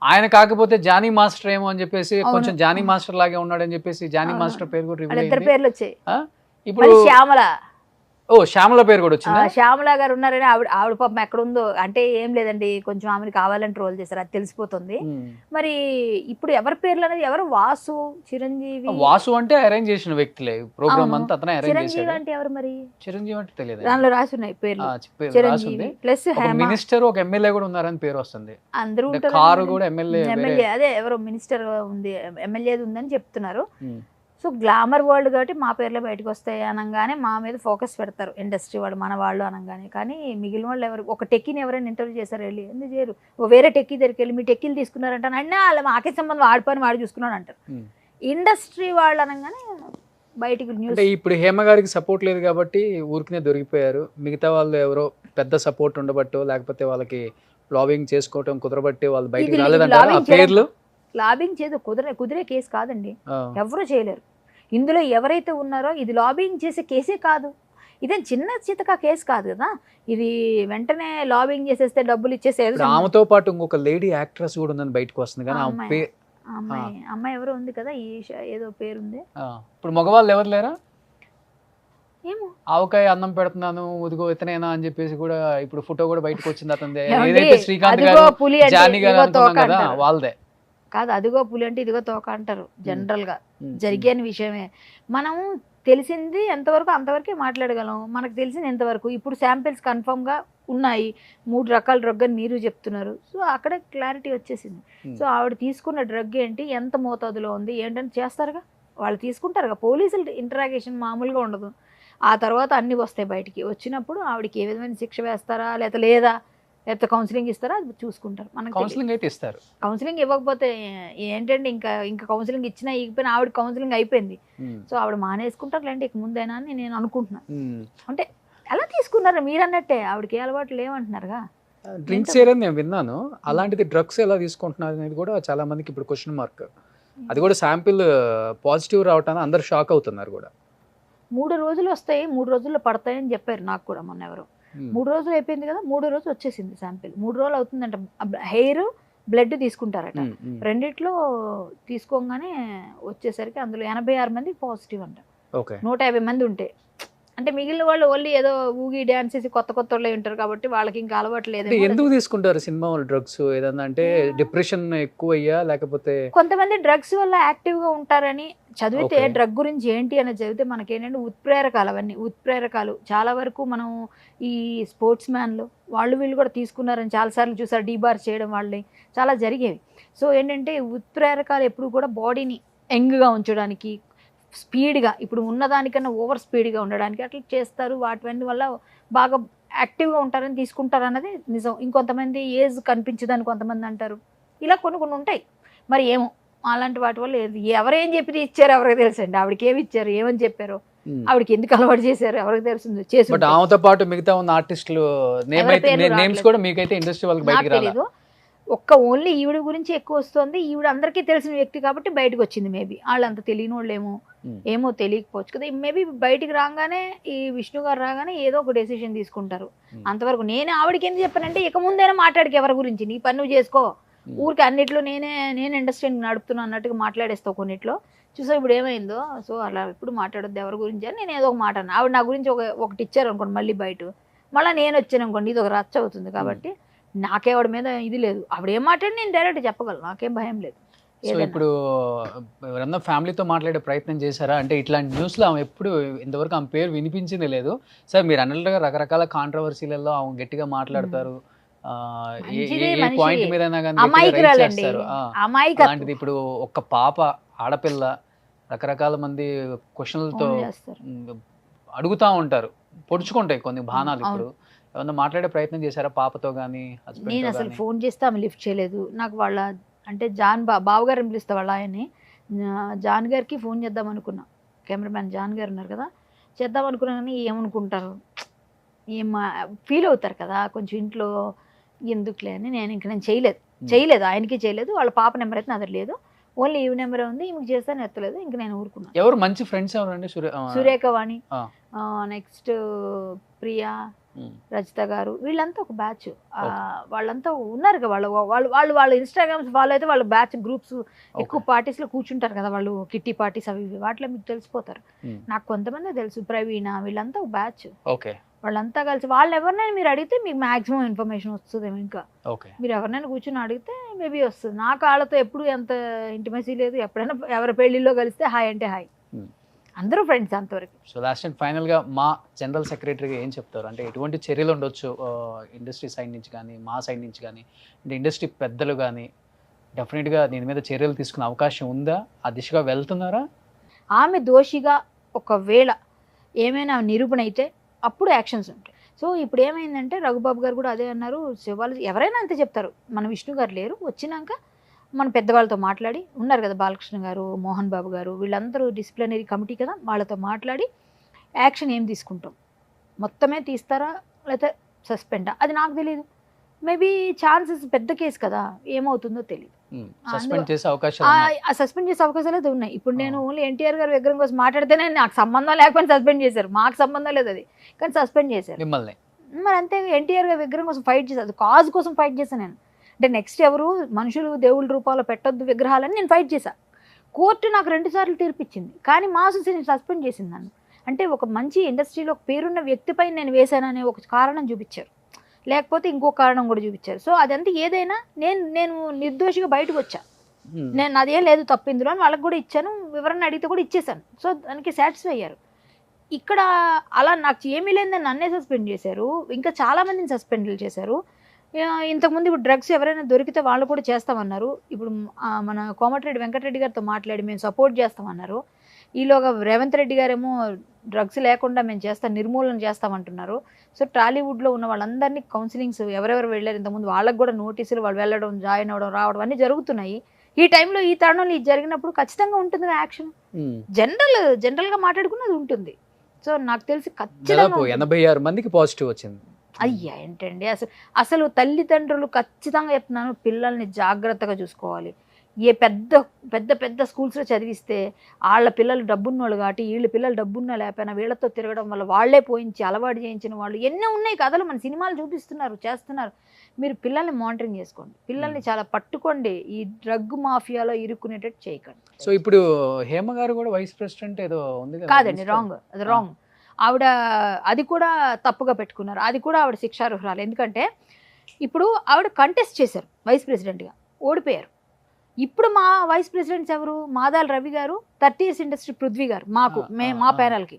ఆయన కాకపోతే జానీ మాస్టర్ ఏమో అని చెప్పేసి, కొంచెం జానీ మాస్టర్ లాగే ఉన్నాడని చెప్పేసి జానీ మాస్టర్ పేరు కూడా రివీల్ వాళ్ళిద్దరు అయింది. పేర్లు వచ్చాయి. ఇప్పుడు మళ్ళీ శ్యామల, శ్యామల పేరు కూడా వచ్చిందా? శ్యామల గారు ఉన్నారని ఆవిడ పాపం ఎక్కడ ఉందో అంటే ఏం లేదండి, కొంచెం ఆమెను కావాలని ట్రోల్ చేశారు, అది తెలిసిపోతుంది. మరి ఇప్పుడు ఎవరి పేర్లు అనేది ఎవరు? వాసు, చిరంజీవి. వాసు అంటే అరేంజ్ చేసిన వ్యక్తులే, ప్రోగ్రామ్ అవును. అంతా అతనే అరేంజ్ చిరంజీవి చేశాడు. అంటే ఎవరు మరి? చిరంజీవి అంటే తెలియదు. దానిలో రాసి ఉన్నాయి పేర్లు. చిరంజీవి ప్లస్ మినిస్టర్, ఒక ఎమ్మెల్యే కూడా ఉన్నారని పేరు వస్తుంది. అందరూ అంటే ఉంటారు. కారు కూడా ఎమ్మెల్యే. అదే ఎవరో మినిస్టర్ ఉంది, ఎమ్మెల్యేది ఉందని చెప్తున్నారు. సో గ్లామర్ వరల్డ్ కాబట్టి మా పేర్లే బయటకు వస్తాయి అనగానే మా మీద ఫోకస్ పెడతారు ఇండస్ట్రీ వాళ్ళు, మన వాళ్ళు అనగానే. కానీ మిగిలిన వాళ్ళు ఎవరు, ఒక టెక్కీని ఎవరైనా ఇంటర్వ్యూ చేశారు వెళ్ళి, ఎందుకు చేయరు? వేరే టెక్కీ దగ్గరికి వెళ్ళి మీ టెక్కీలు తీసుకున్నారంటాను అన్నా, వాళ్ళ మాకే సంబంధం, ఆడిపోయి వాడు చూసుకున్నాడు అంటారు. ఇండస్ట్రీ వాళ్ళు అనగానే బయటికి న్యూస్. అంటే ఇప్పుడు హేమ గారికి సపోర్ట్ లేదు కాబట్టి ఊరికనే దొరికిపోయారు. మిగతా వాళ్ళు ఎవరో పెద్ద సపోర్ట్ ఉండబట్టో, లేకపోతే వాళ్ళకి లాబింగ్ చేసుకోవటం కుదరబట్టి వాళ్ళు బయటికి రాలేదంటారు. ఆ పేర్లు లాబింగ్ చేదు కుదిరే కేసు కాదండి, ఎవరు చేయలేరు. ఇందులో ఎవరైతే ఉన్నారో ఇది లాబింగ్ చేసే కేసే కాదు, ఇదేం చిన్న చితక కేసు కాదు కదా. ఇది వెంటనే లాబింగ్ చేసేస్తే డబ్బులు ఇచ్చేసేది. ఆమెతో పాటు ఇంకొక లేడీ యాక్ట్రెస్ కూడా ఉందని బయటకు వస్తుంది కానీ అమ్మాయి ఎవరు ఉంది కదా, ఏదో పేరుంది. ఇప్పుడు మగవాళ్ళు ఎవరు లేరా? ఏమో, ఆవకాయ అన్నం పెడుతున్నాను ఉదిగో ఇతనేనా అని చెప్పేసి కూడా ఇప్పుడు ఫోటో కూడా బయటకు వచ్చింది. అతనిదే. ఏదైతే శ్రీకాంత్ గారు, జానీ గారు అనుకున్నాం కదా, వాళ్ళదే కాదు. అదిగో పులి అంటే ఇదిగో తోక అంటారు జనరల్ గా, జరిగే విషయమే. మనం తెలిసింది ఎంతవరకు అంతవరకే మాట్లాడగలం, మనకు తెలిసింది ఎంతవరకు. ఇప్పుడు శాంపిల్స్ కన్ఫర్మ్ గా ఉన్నాయి, 3 రకాల డ్రగ్ అని మీరు చెప్తున్నారు. సో అక్కడ క్లారిటీ వచ్చేసింది. సో ఆవిడ తీసుకున్న డ్రగ్ ఏంటి, ఎంత మోతాదులో ఉంది ఏంటని చేస్తారుగా, వాళ్ళు తీసుకుంటారుగా. పోలీసులు ఇంటరాగేషన్ మామూలుగా ఉండదు. ఆ తర్వాత అన్నీ వస్తాయి బయటికి. వచ్చినప్పుడు ఆవిడకి ఏ విధమైన శిక్ష వేస్తారా లేదా లేకపోతే కౌన్సిలింగ్ ఇస్తారా అది చూసుకుంటారు. మనకి కౌన్సిలింగ్ అయితే ఇస్తారు. కౌన్సిలింగ్ ఇవ్వకపోతే ఏంటండి, ఇంకా కౌన్సిలింగ్ ఇచ్చినా ఇకపోయినా ఆవిడ కౌన్సిలింగ్ అయిపోయింది. సో ఆవిడ మానేసుకుంటారులేండి ఇక ముందైనా అని నేను అనుకుంటున్నాను. అంటే ఎలా తీసుకున్నారు మీరు అన్నట్టే, ఆవిడకి ఏ అలవాట్లు లేవంటున్నారుగా. డ్రింక్స్ చేయరని నేను విన్నాను, అలాంటిది డ్రగ్స్ ఎలా తీసుకుంటున్నారు అనేది కూడా చాలా మందికి ఇప్పుడు క్వశ్చన్ మార్క్. అది కూడా శాంపిల్ పాజిటివ్ రావటాన్ని అందరు షాక్ అవుతున్నారు కూడా. 3 రోజులు వస్తాయి, 3 రోజుల్లో పడతాయని చెప్పారు నాకు కూడా మొన్న ఎవరు. 3 రోజులు అయిపోయింది కదా, 3వ రోజు వచ్చేసింది శాంపిల్. 3 రోజులు అవుతుందంట. హెయిర్ బ్లడ్ తీసుకుంటారట, రెండిట్లో తీసుకోగానే వచ్చేసరికి అందులో 86 మంది పాజిటివ్ అంట. 150 మంది ఉంటే, అంటే మిగిలిన వాళ్ళు ఓన్లీ ఏదో ఊగి డ్యాన్స్ చేసి కొత్త వాళ్ళు ఉంటారు కాబట్టి వాళ్ళకి ఇంకా అలవాటు లేదు. ఎందుకు తీసుకుంటారు సినిమా వాళ్ళు డ్రగ్స్? ఏదన్నా అంటే డిప్రెషన్ ఎక్కువ అయ్యా, లేకపోతే కొంతమంది డ్రగ్స్ వల్ల యాక్టివ్ గా ఉంటారని చదివితే, డ్రగ్ గురించి ఏంటి అని చదివితే మనకేంటంటే ఉత్ప్రేరకాలు, అవన్నీ ఉత్ప్రేరకాలు చాలా వరకు మనం ఈ స్పోర్ట్స్ మ్యాన్లు వాళ్ళు వీళ్ళు కూడా తీసుకున్నారని చాలాసార్లు చూసారు, డీబార్ చేయడం వాళ్ళని చాలా జరిగేవి. సో ఏంటంటే ఉత్ప్రేరకాలు ఎప్పుడు కూడా బాడీని యంగ్గా ఉంచడానికి, స్పీడ్గా ఇప్పుడు ఉన్నదానికన్నా ఓవర్ స్పీడ్గా ఉండడానికి అట్లా చేస్తారు. వాటి వల్ల బాగా యాక్టివ్గా ఉంటారని తీసుకుంటారు అన్నది నిజం. ఇంకొంతమంది ఏజ్ కనిపించదని కొంతమంది అంటారు. ఇలా కొన్ని ఉంటాయి. మరి ఏమో అలాంటి వాటి వల్ల ఎవరేం చెప్పి ఇచ్చారు ఎవరికి తెలుసండి. ఆవిడకి ఏమి ఇచ్చారు, ఏమని చెప్పారు, ఆవిడకి ఎందుకు అలవాటు చేశారు ఎవరికి తెలుస్తుంది. చేసి ఆమెతో పాటు మిగతా ఉన్న ఆర్టిస్టులు నేమ్స్ కూడా మీకైతే ఇండస్ట్రీ వాళ్ళకి బయటికి రాలేదు. ఒక్క ఓన్లీ ఈవిడ గురించి ఎక్కువ వస్తుంది. ఈవిడ అందరికీ తెలిసిన వ్యక్తి కాబట్టి బయటకు వచ్చింది. మేబీ వాళ్ళంత తెలియని వాళ్ళు ఏమో తెలియకపోవచ్చు కదా. మేబీ బయటికి రాగానే ఈ విష్ణు గారు రాగానే ఏదో ఒక డెసిషన్ తీసుకుంటారు. అంతవరకు నేను ఆవిడకి ఎందుకు చెప్పానంటే, ఇక ముందైనా మాట్లాడికి ఎవరి గురించి, నీ పని నువ్వు చేసుకో, ఊరికి అన్నిట్లో నేను ఇండస్ట్రీ నడుపుతున్నా అన్నట్టుగా మాట్లాడేస్తావు కొన్నిట్లో. చూసా ఇప్పుడు ఏమైందో. సో అలా ఇప్పుడు మాట్లాడొద్దు ఎవరి గురించి అని నేను ఏదో ఒక మాట అన్నా. ఆవిడ నా గురించి ఒకటి ఇచ్చారు అనుకోండి, మళ్ళీ బయట మళ్ళీ నేను వచ్చాను అనుకోండి, ఇది ఒక రచ్చ అవుతుంది. కాబట్టి నాకే ఆవిడ మీద ఇది లేదు. ఆవిడ ఏం మాట్లాడి నేను డైరెక్ట్ చెప్పగలను, నాకేం భయం లేదు. సో ఇప్పుడు ఎవరన్నా ఫ్యామిలీతో మాట్లాడే ప్రయత్నం చేశారా? అంటే ఇట్లాంటి న్యూస్లో ఆమె ఎప్పుడు ఇంతవరకు ఆమె పేరు వినిపించింది లేదు. సార్ మీరు అన్నట్లుగా రకరకాల కాంట్రవర్సీలలో ఆమె గట్టిగా మాట్లాడతారు, మంచిదే, ఏ పాయింట్ మనిషి మీద అమాయకురాలండి, అమాయకత్వం. అలాంటిది ఇప్పుడు ఒక్క పాప ఆడపిల్ల రకరకాల మంది క్వశ్చన్లతో ఫోన్ చేస్తారు. అడుగుతా ఉంటారు, పొడుచుకుంటాయి కొన్ని బాణాలు. అవును. ఇప్పుడు ఏమన్నా మాట్లాడే ప్రయత్నం చేశారా పాపతో కానీ నేను హస్బెండ్ అసలు కానీ? ఫోన్ చేస్తే ఆమె లిఫ్ట్ చేయలేదు. నాకు వాళ్ళ అంటే బావగారిని పిలుస్తా వాళ్ళ ఆయన్ని, జాన్ గారికి ఫోన్ చేద్దాం అనుకున్నా. కెమెరామ్యాన్ జాన్ గారు ఉన్నారు కదా, చేద్దాం అనుకున్నా కానీ ఏమనుకుంటారు, ఏం ఫీల్ అవుతారు కదా కొంచెం ఇంట్లో, ఎందుకులే అని నేను చేయలేదు, ఆయనకి చేయలేదు. వాళ్ళ పాప నెంబర్ అయితే నా దగ్గర లేదు, ఓన్లీ ఈ నెంబరే ఉంది, ఈమెకి చేస్తాను ఎత్తలేదు, ఇంక నేను ఊరుకున్నాను. ఎవరు మంచి ఫ్రెండ్స్ ఎవరండి? సురేఖ వాణి, ఆ. నెక్స్ట్ ప్రియా, రజిత గారు, వీళ్ళంతా ఒక బ్యాచ్. వాళ్ళంతా ఉన్నారు కదా, వాళ్ళ ఇన్స్టాగ్రామ్స్ ఫాలో అయితే వాళ్ళ బ్యాచ్ గ్రూప్స్ ఎక్కువ పార్టీస్ లో కూర్చుంటారు కదా వాళ్ళు, కిట్టి పార్టీస్ అవి ఇవి, వాటిలో మీకు తెలిసిపోతారు. నాకు కొంతమంది తెలుసు, ప్రవీణ, వీళ్ళంతా ఒక బ్యాచ్. ఓకే, వాళ్ళంతా కలిసి వాళ్ళు ఎవరినైనా మీరు అడిగితే మీకు మాక్సిమం ఇన్ఫర్మేషన్ వస్తుందేమో. ఇంకా ఓకే, మీరు ఎవరినైనా కూర్చొని అడిగితే మేబీ వస్తుంది. నాకు వాళ్ళతో ఎప్పుడు ఎంత ఇంటిమసీ లేదు, ఎప్పుడైనా ఎవరి పెళ్లిలో కలిస్తే హాయ్ అంటే హాయ్, అందరూ ఫ్రెండ్స్ అంతవరకు. సో లాస్ట్ అండ్ ఫైనల్గా మా జనరల్ సెక్రటరీగా ఏం చెప్తారు? అంటే ఎటువంటి చర్యలు ఉండొచ్చు ఇండస్ట్రీ సైడ్ నుంచి కానీ మా సైడ్ నుంచి కానీ, అంటే ఇండస్ట్రీ పెద్దలు కానీ డెఫినెట్గా దీని మీద చర్యలు తీసుకునే అవకాశం ఉందా? ఆ దిశగా వెళ్తున్నారా? ఆమె దోషిగా ఒకవేళ ఏమైనా నిరూపణ అయితే అప్పుడు యాక్షన్స్ ఉంటాయి. సో ఇప్పుడు ఏమైందంటే రఘుబాబు గారు కూడా అదే అన్నారు, వాళ్ళు ఎవరైనా అంతే చెప్తారు. మన విష్ణు గారు లేరు, వచ్చినాక మన పెద్దవాళ్ళతో మాట్లాడి ఉన్నారు కదా, బాలకృష్ణ గారు, మోహన్ బాబు గారు, వీళ్ళందరూ డిసిప్లినరీ కమిటీ కదా, వాళ్ళతో మాట్లాడి యాక్షన్ ఏం తీసుకుంటాం, మొత్తమే తీస్తారా లేకపోతే సస్పెండా అది నాకు తెలియదు. మేబీ ఛాన్సెస్ పెద్ద కేసు కదా, ఏమవుతుందో తెలియదు. సస్పెండ్ చేసే అవకాశాలు సస్పెండ్ చేసే అవకాశాలు అయితే ఉన్నాయి. ఇప్పుడు నేను ఓన్లీ ఎన్టీఆర్ గారి విగ్రహం కోసం మాట్లాడితేనే నాకు సంబంధం లేకపోయినా సస్పెండ్ చేశారు, మాకు సంబంధం లేదు అది, కానీ సస్పెండ్ చేశారు మిమ్మల్ని. మరి అంతే, ఎన్టీఆర్ గారి విగ్రహం కోసం ఫైట్ చేశారు, కాజ్ కోసం ఫైట్ చేశాను నేను. అంటే నెక్స్ట్ ఎవరు మనుషులు దేవుళ్ళ రూపాల్లో పెట్టొద్దు విగ్రహాలని నేను ఫైట్ చేశాను. కోర్టు నాకు 2 సార్లు తీర్పిచ్చింది, కానీ మా అసోసియేషన్ సస్పెండ్ చేసింది నన్ను. అంటే ఒక మంచి ఇండస్ట్రీలో పేరున్న వ్యక్తిపై నేను వేశాననే ఒక కారణం చూపించారు, లేకపోతే ఇంకో కారణం కూడా చూపించారు. సో అదంతా ఏదైనా నేను నిర్దోషిగా బయటకు వచ్చా, నేను అదేం లేదు తప్పు ఇందులో అని వాళ్ళకి కూడా ఇచ్చాను, వివరణ అడిగితే కూడా ఇచ్చేసాను. సో దానికి సాటిస్ఫై అయ్యారు. ఇక్కడ అలా నాకు ఏమీ లేదని నన్నే సస్పెండ్ చేశారు, ఇంకా చాలామందిని సస్పెండ్లు చేశారు. ఇంతకుముందు ఇప్పుడు డ్రగ్స్ ఎవరైనా దొరికితే వాళ్ళు కూడా చేస్తామన్నారు. ఇప్పుడు మన కోమటిరెడ్డి వెంకటరెడ్డి గారితో మాట్లాడి మేము సపోర్ట్ చేస్తామన్నారు. ఈలోగా రేవంత్ రెడ్డి గారేమో డ్రగ్స్ లేకుండా మేము నిర్మూలన చేస్తామంటున్నారు. సో టాలీవుడ్లో ఉన్న వాళ్ళందరినీ కౌన్సిలింగ్స్ ఎవరెవరు వెళ్ళారు ఇంతకుముందు వాళ్ళకి కూడా నోటీసులు, వాళ్ళు వెళ్ళడం, జాయిన్ అవ్వడం, రావడం అన్నీ జరుగుతున్నాయి. ఈ టైంలో ఈ తరుణంలో ఇది జరిగినప్పుడు ఖచ్చితంగా ఉంటుంది యాక్షన్. జనరల్గా మాట్లాడుకున్నది ఉంటుంది. సో నాకు తెలిసి ఖచ్చితంగా 86 మందికి పాజిటివ్ వచ్చింది. అయ్యా ఏంటండి, అసలు తల్లిదండ్రులు ఖచ్చితంగా చెప్తున్నాను, పిల్లల్ని జాగ్రత్తగా చూసుకోవాలి. ఏ పెద్ద పెద్ద పెద్ద స్కూల్స్లో చదివిస్తే వాళ్ళ పిల్లలు డబ్బున్నోళ్ళు కాబట్టి వీళ్ళ పిల్లలు డబ్బున్నా లేకపోయినా వీళ్ళతో తిరగడం వల్ల వాళ్ళే పోయించి అలవాటు చేయించిన వాళ్ళు ఎన్నో ఉన్నాయి కథలు, మన సినిమాలు చూపిస్తున్నారు, చేస్తున్నారు. మీరు పిల్లల్ని మానిటరింగ్ చేసుకోండి, పిల్లల్ని చాలా పట్టుకోండి, ఈ డ్రగ్ మాఫియాలో ఇరుక్కునేటట్టు చేయకండి. సో ఇప్పుడు హేమ గారు కూడా వైస్ ప్రెసిడెంట్ ఏదో ఉంది, కాదండి, రాంగ్, అది రాంగ్. ఆవిడ అది కూడా తప్పుగా పెట్టుకున్నారు, అది కూడా ఆవిడ శిక్షార్హురాలు. ఎందుకంటే ఇప్పుడు ఆవిడ కంటెస్ట్ చేశారు వైస్ ప్రెసిడెంట్గా, ఓడిపోయారు. ఇప్పుడు మా వైస్ ప్రెసిడెంట్స్ ఎవరు, మాదాల రవి గారు, 30 Years ఇండస్ట్రీ పృథ్వీ గారు, మా ప్యానల్కి.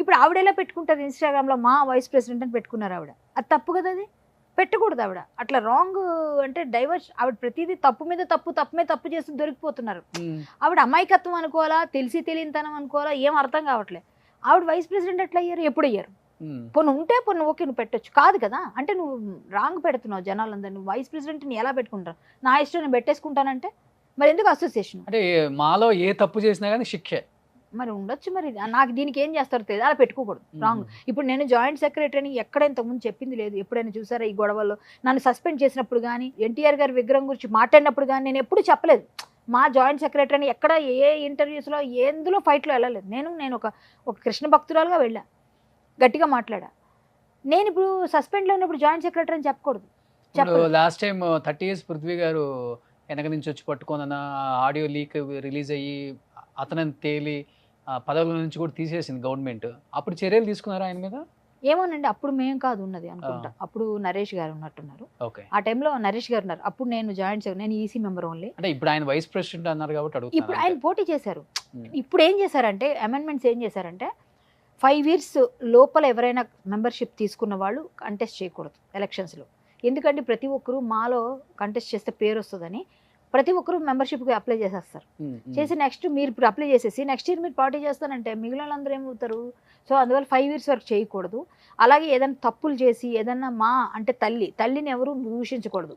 ఇప్పుడు ఆవిడ ఎలా పెట్టుకుంటారు, ఇన్స్టాగ్రామ్లో మా వైస్ ప్రెసిడెంట్ అని పెట్టుకున్నారు ఆవిడ, అది తప్పు కదా, అది పెట్టకూడదు. ఆవిడ అట్లా రాంగ్ అంటే డైవర్స్, ఆవిడ ప్రతిదీ తప్పు మీద తప్పు చేస్తూ దొరికిపోతున్నారు. ఆవిడ అమాయకత్వం అనుకోవాలా, తెలియనితనం అనుకోవాలా, ఏం అర్థం కావట్లేదు. ఆవిడ వైస్ ప్రెసిడెంట్ ఎట్లా అయ్యారు, ఎప్పుడు అయ్యారు? పొన్ను ఉంటే పొన్ను ఓకే నువ్వు పెట్టొచ్చు, కాదు కదా, అంటే నువ్వు రాంగ్ పెడుతున్నావు జనాలందరూ. నువ్వు వైస్ ప్రెసిడెంట్ని ఎలా పెట్టుకుంటావు, నా ఇష్టం నేను పెట్టేసుకుంటానంటే మరి ఎందుకు అసోసియేషన్? అంటే మాలో ఏ తప్పు చేసినా కానీ శిక్షే మరి ఉండొచ్చు. మరి నాకు దీనికి ఏం చేస్తారో తెలియదు, అలా పెట్టుకోకూడదు, రాంగ్. ఇప్పుడు నేను జాయింట్ సెక్రటరీని ఎక్కడ ఇంతకుముందు చెప్పింది లేదు. ఎప్పుడైనా చూసారా ఈ గొడవల్లో నన్ను సస్పెండ్ చేసినప్పుడు కానీ, ఎన్టీఆర్ గారి విగ్రహం గురించి మాట్లాడినప్పుడు కానీ నేను ఎప్పుడు చెప్పలేదు. మా జాయింట్ సెక్రటరీని ఎక్కడ ఏ ఇంటర్వ్యూస్లో ఎందులో ఫైట్లో వెళ్ళలేదు. నేను ఒక కృష్ణ భక్తురాలుగా వెళ్ళా, గట్టిగా మాట్లాడా. నేను ఇప్పుడు సస్పెండ్లో ఉన్నప్పుడు జాయింట్ సెక్రటరీ అని చెప్పకూడదు. లాస్ట్ టైం 30 Years పృథ్వీ గారు వెనక నుంచి వచ్చి పట్టుకోనన్న ఆడియో లీక్ రిలీజ్ అయ్యి అతనని తేలి పదవుల నుంచి కూడా తీసేసింది గవర్నమెంట్. అప్పుడు చర్యలు తీసుకున్నారా ఆయన మీద? ఏమోనండి, అప్పుడు మేము కాదు ఉన్నది అనుకుంటా, అప్పుడు నరేష్ గారు ఉన్నట్టున్నారు. ఆ టైంలో నరేష్ గారు ఉన్నారు. అప్పుడు నేను నేను ఈసీ మెంబర్ ఓన్లీ. అంటే ఇప్పుడు ఆయన వైస్ ప్రెసిడెంట్ అన్నారు కాబట్టి ఇప్పుడు ఆయన పోటీ చేశారు. ఇప్పుడు ఏం చేశారంటే అమెండ్మెంట్స్ ఏం చేశారంటే 5 years లోపల ఎవరైనా మెంబర్షిప్ తీసుకున్న వాళ్ళు కంటెస్ట్ చేయకూడదు ఎలక్షన్స్లో. ఎందుకంటే ప్రతి ఒక్కరు మాలో కంటెస్ట్ చేస్తే పేరు వస్తుందని ప్రతి ఒక్కరు మెంబర్షిప్కి అప్లై చేసేస్తారు. చేసి నెక్స్ట్ మీరు ఇప్పుడు అప్లై చేసేసి నెక్స్ట్ ఇయర్ మీరు పార్టీ చేస్తానంటే మిగిలిన వాళ్ళందరూ ఏమవుతారు? సో అందువల్ల 5 years వరకు చేయకూడదు. అలాగే ఏదైనా తప్పులు చేసి ఏదన్నా మా అంటే తల్లిని ఎవరు దూషించకూడదు.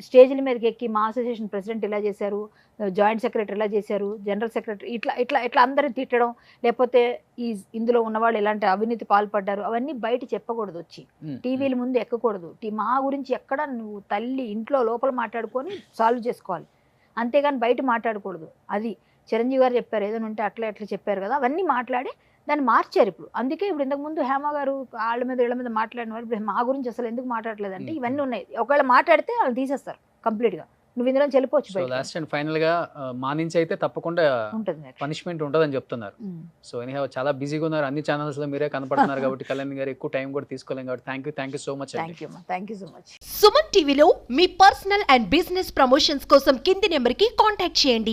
స్టేజ్ల మీదకి ఎక్కి మా అసోసియేషన్ ప్రెసిడెంట్ ఇలా చేశారు, జాయింట్ సెక్రటరీ ఇలా చేశారు, జనరల్ సెక్రటరీ ఇట్లా అందరిని తిట్టడం, లేకపోతే ఇందులో ఉన్నవాళ్ళు ఎలాంటి అవినీతి పాల్పడ్డారు అవన్నీ బయట చెప్పకూడదు, వచ్చి టీవీల ముందు ఎక్కకూడదు. మా గురించి ఎక్కడ నువ్వు తల్లి ఇంట్లో లోపల మాట్లాడుకొని సాల్వ్ చేసుకోవాలి, అంతేగాని బయట మాట్లాడకూడదు. అది చిరంజీవి గారు చెప్పారు, ఏదైనా ఉంటే అట్లా చెప్పారు కదా, అవన్నీ మాట్లాడి దాన్ని మార్చారు ఇప్పుడు. అందుకే ఇప్పుడు ఇంతకుముందు హేమ గారు వాళ్ళ మీద వీళ్ళ మీద మాట్లాడిన వారు ఇప్పుడు మా గురించి అసలు ఎందుకు మాట్లాడలేదంటే ఇవన్నీ ఉన్నాయి. ఒకవేళ మాట్లాడితే వాళ్ళు తీసేస్తారు కంప్లీట్గా, నువ్వు ఇందులో వెళ్ళిపోవచ్చు. లాస్ట్ అండ్ ఫైనల్ గా మా నుంచి అయితే తప్పకుండా ఉంటుంది పనిష్మెంట్ ఉంటుందని చెప్తున్నారు. సో ఎనీహౌ చాలా బిజీగా ఉన్నారు, అన్ని ఛానల్స్ లో మీరే కనపడుతున్నారు కాబట్టి కళ్యాణ్ గారు ఎక్కువ టైం కూడా తీసుకోలేం కాబట్టి thank you so much. Thank you so much. Suman టీవీలో మీ పర్సనల్ అండ్ బిజినెస్ ప్రమోషన్స్ కోసం కింది నెంబర్కి కాంటాక్ట్ చేయండి.